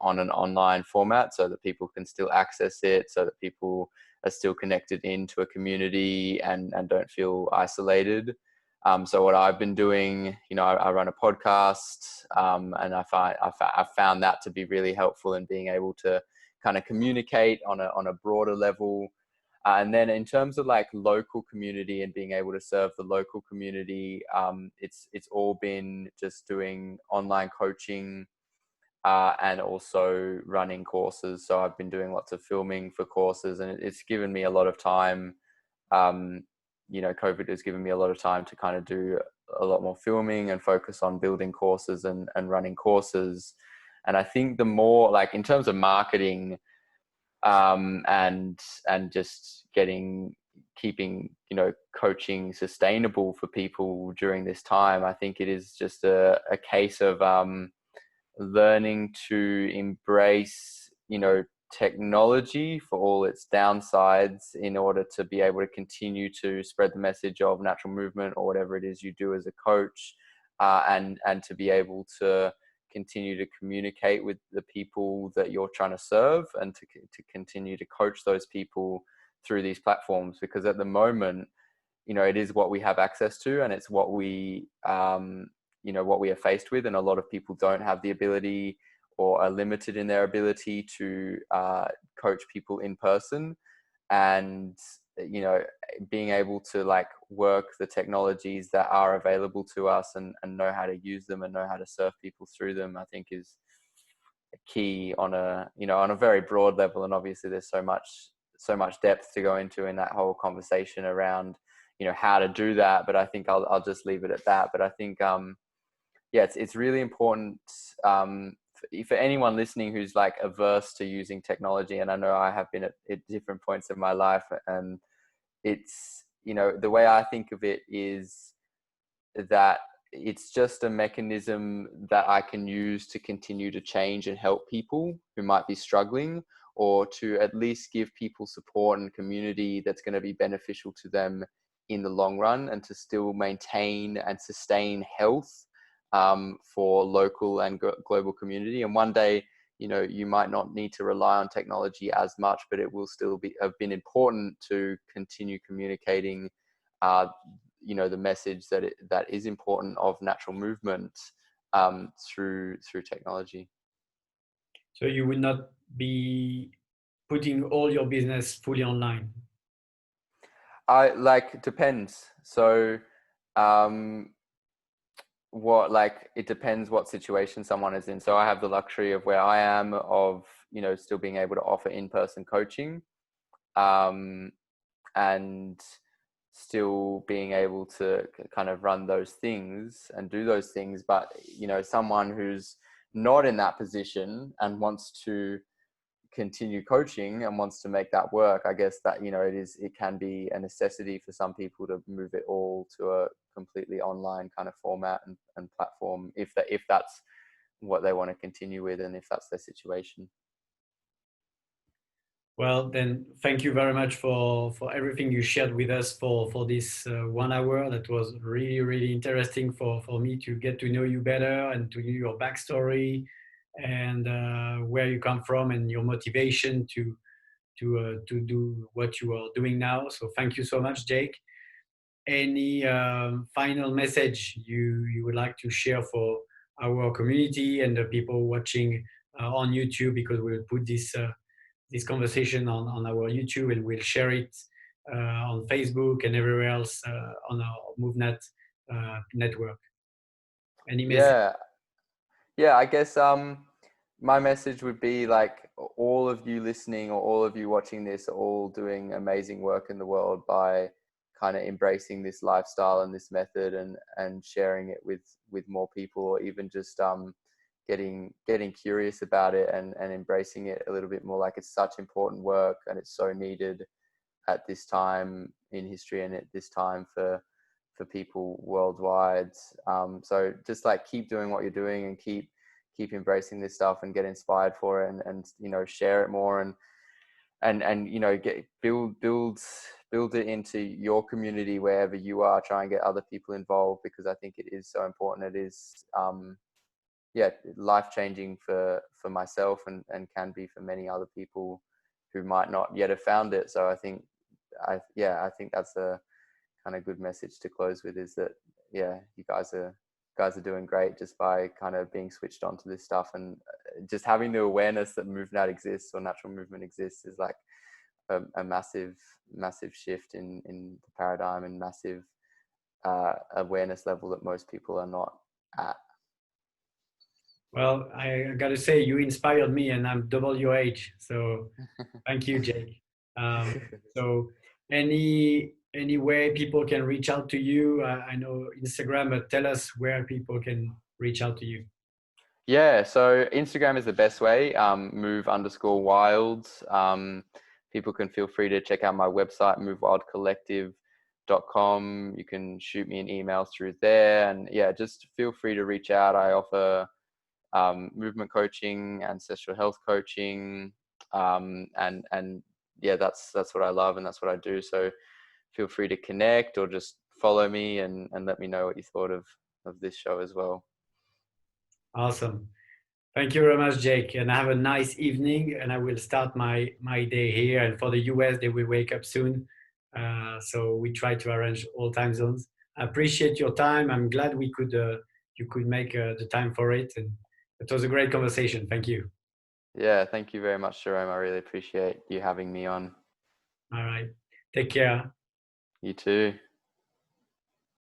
on an online format, so that people can still access it, so that people are still connected into a community and don't feel isolated. So what I've been doing, I run a podcast, and I found that to be really helpful in being able to kind of communicate on a broader level. And then in terms of like local community and being able to serve the local community, it's all been just doing online coaching and also running courses. So I've been doing lots of filming for courses, and it's given me a lot of time. COVID has given me a lot of time to kind of do a lot more filming and focus on building courses and running courses. And I think the more, like, in terms of marketing, and just keeping coaching sustainable for people during this time, I think it is just a case of learning to embrace technology for all its downsides, in order to be able to continue to spread the message of natural movement, or whatever it is you do as a coach, and to be able to continue to communicate with the people that you're trying to serve, and to continue to coach those people through these platforms. Because at the moment, it is what we have access to, and it's what we what we are faced with. And a lot of people don't have the ability, or are limited in their ability to coach people in person. And being able to like work the technologies that are available to us, and know how to use them, and know how to serve people through them, I think is key on a very broad level. And obviously there's so much depth to go into in that whole conversation around how to do that, but I think I'll just leave it at that. But I think it's really important for anyone listening who's like averse to using technology. And I know I have been at different points in my life, and it's the way I think of it is that it's just a mechanism that I can use to continue to change and help people who might be struggling, or to at least give people support and community that's going to be beneficial to them in the long run, and to still maintain and sustain health for local and global community. And one day, you might not need to rely on technology as much, but it will still have been important to continue communicating the message that is important of natural movement, through technology. So you will not be putting all your business fully online? Depends. So it depends what situation someone is in. So I have the luxury of where I am of, still being able to offer in-person coaching, and still being able to kind of run those things and do those things. But, someone who's not in that position and wants to continue coaching and wants to make that work, I guess that, it can be a necessity for some people to move it all to a completely online kind of format and platform, if that's what they want to continue with and if that's their situation. Well, then thank you very much for everything you shared with us for this 1 hour. That was really, really interesting for me to get to know you better and to know your backstory and where you come from and your motivation to do what you are doing now. So thank you so much, Jake. Any final message you would like to share for our community and the people watching on YouTube, because we'll put this conversation on our YouTube and we'll share it on Facebook and everywhere else on our MovNat network. Any message? Yeah, I guess my message would be, like, all of you listening or all of you watching this are all doing amazing work in the world by kind of embracing this lifestyle and this method and sharing it with more people, or even just getting curious about it and embracing it a little bit more. Like, it's such important work and it's so needed at this time in history and at this time for people worldwide. So just keep doing what you're doing and keep embracing this stuff and get inspired for it and share it more and build it into your community wherever you are. Try and get other people involved, because I think it is so important. It is life-changing for myself and can be for many other people who might not yet have found it. So I think that's a kind of good message to close with, is that you guys are doing great just by kind of being switched on to this stuff, and just having the awareness that MovNat exists or natural movement exists is like a massive shift in the paradigm and massive awareness level that most people are not at. Well, I got to say, you inspired me, and I'm double your age. So thank you, Jake. So any way people can reach out to you? I know Instagram, but tell us where people can reach out to you. Yeah, so Instagram is the best way, move_wild. People can feel free to check out my website, movewildcollective.com. You can shoot me an email through there, and just feel free to reach out. I offer movement coaching, ancestral health coaching, and that's what I love and that's what I do. So feel free to connect or just follow me and let me know what you thought of this show as well. Awesome. Thank you very much, Jake, and have a nice evening. And I will start my day here. And for the US, they will wake up soon. So we try to arrange all time zones. I appreciate your time. I'm glad you could make the time for it. And it was a great conversation. Thank you. Yeah, thank you very much, Jerome. I really appreciate you having me on. All right. Take care. You too.